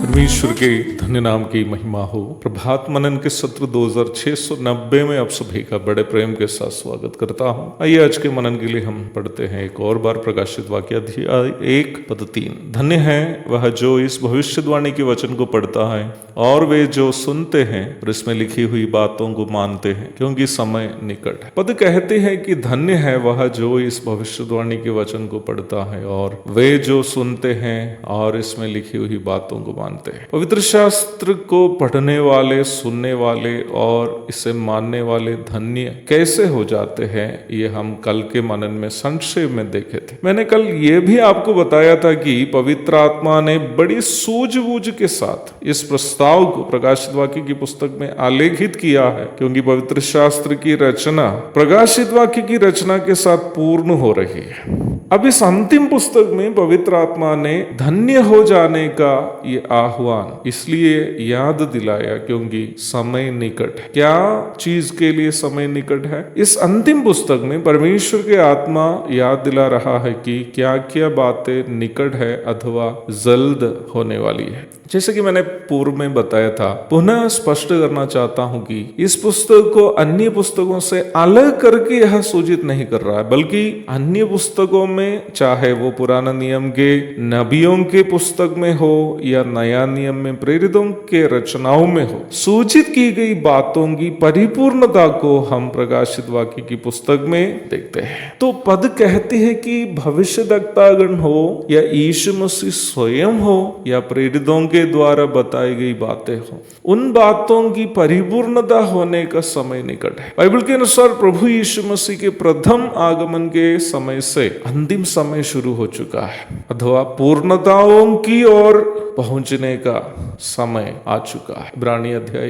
परमेश्वर के धन्य नाम की महिमा हो। प्रभात मनन के सत्र 2690 में आप सभी का बड़े प्रेम के साथ स्वागत करता हूं। आइए आज के मनन के लिए हम पढ़ते हैं एक और बार प्रकाशित वाक्य अध्याय 1:3। धन्य है वह जो इस भविष्यवाणी के वचन को पढ़ता है और वे जो सुनते हैं और इसमें लिखी हुई बातों को मानते हैं, क्योंकि समय निकट है। पद कहते हैं कि धन्य है वह जो इस भविष्यवाणी के वचन को पढ़ता है और वे जो सुनते हैं और इसमें लिखी हुई बातों को मानते हैं। पवित्र शास्त्र को पढ़ने वाले, सुनने वाले और इसे मानने वाले धन्य कैसे हो जाते हैं, ये हम कल के मनन में संक्षेप में देखे थे। मैंने कल ये भी आपको बताया था कि पवित्र आत्मा ने बड़ी सूझबूझ के साथ इस प्रस्ताव को प्रकाशित वाक्य की पुस्तक में आलेखित किया है, क्योंकि पवित्र शास्त्र की रचना प्रकाशित वाक्य की रचना के साथ पूर्ण हो रही है। अब इस अंतिम पुस्तक में पवित्र आत्मा ने धन्य हो जाने का ये आह्वान इसलिए याद दिलाया क्योंकि समय निकट है। क्या चीज के लिए समय निकट है? इस अंतिम पुस्तक में परमेश्वर के आत्मा याद दिला रहा है कि क्या क्या बातें निकट है अथवा जल्द होने वाली है। जैसे कि मैंने पूर्व में बताया था, पुनः स्पष्ट करना चाहता हूं कि इस पुस्तक को अन्य पुस्तकों से अलग करके यह सूचित नहीं कर रहा है, बल्कि अन्य पुस्तकों में, चाहे वो पुराना नियम के नबियों के पुस्तक में हो या नया नियम में प्रेरितों के रचनाओं में हो, सूचित की गई बातों की परिपूर्णता को हम प्रकाशित वाक्य की पुस्तक में देखते हैं। तो पद कहते हैं कि भविष्यद्वक्तागण हो या यीशु मसीह स्वयं हो या प्रेरितों के द्वारा बताई गई बातें हो, उन बातों की परिपूर्णता होने का समय निकट है। बाइबल के अनुसार प्रभु यीशु मसीह के प्रथम आगमन के समय से अंतिम समय शुरू हो चुका है अथवा पूर्णताओं की ओर पहुंचने का समय आ चुका है। इब्रानी अध्याय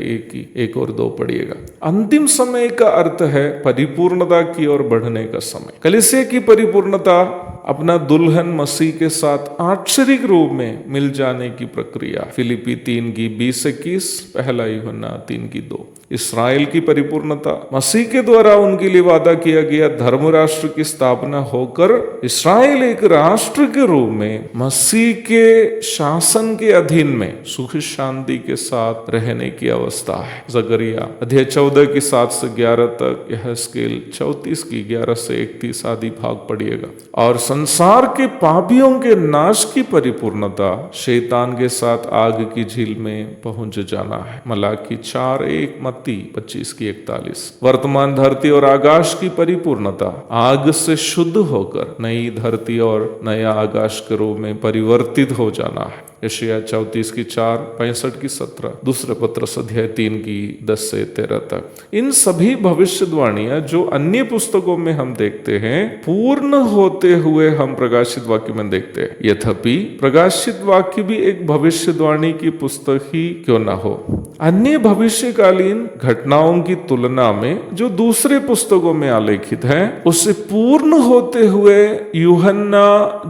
1 और 2 पढ़िएगा। अंतिम समय का अर्थ है परिपूर्णता की ओर बढ़ने का समय। कलीसिया की परिपूर्णता अपना दुल्हन मसीह के साथ आश्चर्यिक रूप में मिल जाने की प्रक्रिया। फिलिपी 3:20-21, पहला यूहन्ना 3:2। इस्राएल की परिपूर्णता मसीह के द्वारा उनके लिए वादा किया गया धर्म राष्ट्र की स्थापना होकर इस्राएल एक राष्ट्र के रूप में मसीह के शासन के अधीन में सुख शांति के साथ रहने की अवस्था है। जकरिया अध्याय 14 7 से 11 तक, यह स्केल 34 11 से 31 आदि भाग पढ़िएगा। और संसार के पापियों के नाश की परिपूर्णता शैतान के साथ आग की झील में पहुंच जाना है। मलाकी 4:1, मत्ती 25:41। वर्तमान धरती और आकाश की परिपूर्णता आग से शुद्ध होकर नई धरती और नया आकाश के रूप में परिवर्तित हो जाना है। यशायाह 34:4, 65:17, दूसरे पत्रस अध्याय 3:10 से 13 तक। इन सभी भविष्यवाणियां जो अन्य पुस्तकों में हम देखते हैं, पूर्ण होते हुए हम प्रकाशित वाक्य में देखते हैं। यद्यपि प्रकाशित वाक्य भी एक भविष्यवाणी की पुस्तक ही क्यों ना हो, अन्य भविष्यकालीन घटनाओं की तुलना में जो दूसरे पुस्तकों में आलेखित है, उससे पूर्ण होते हुए यूहन्ना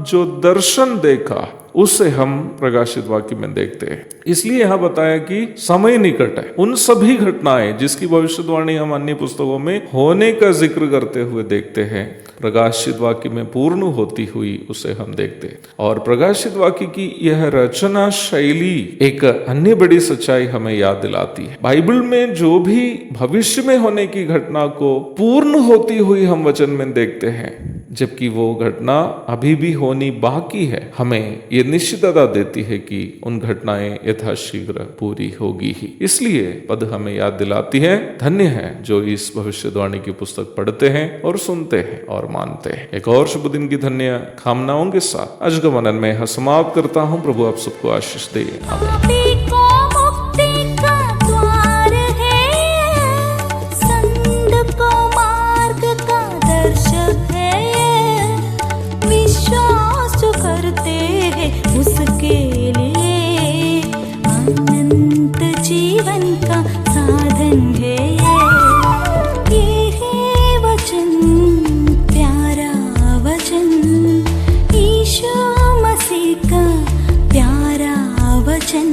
जो दर्शन देखा उसे हम प्रकाशित वाक्य में देखते हैं। इसलिए यहां बताया कि समय निकट है। उन सभी घटनाएं जिसकी भविष्यवाणी हम अन्य पुस्तकों में होने का जिक्र करते हुए देखते हैं, प्रकाशित वाक्य में पूर्ण होती हुई उसे हम देखते हैं। और प्रकाशित वाक्य की यह रचना शैली एक अन्य बड़ी सच्चाई हमें याद दिलाती है। बाइबल में जो भी भविष्य में होने की घटना को पूर्ण होती हुई हम वचन में देखते हैं, जबकि वो घटना अभी भी होनी बाकी है, हमें ये निश्चितता देती है कि उन घटनाएं यथाशीघ्र पूरी होगी ही। इसलिए पद हमें याद दिलाती है, धन्य है जो इस भविष्यवाणी की पुस्तक पढ़ते हैं और सुनते हैं और मानते हैं। एक और शुभ दिन की धन्य कामनाओं के साथ आज का मनन में समाप्त करता हूँ। प्रभु आप सबको आशीष दे। आमीन। उसके लिए अनंत जीवन का साधन है ये है वचन, प्यारा वचन, यीशु मसीह का प्यारा वचन।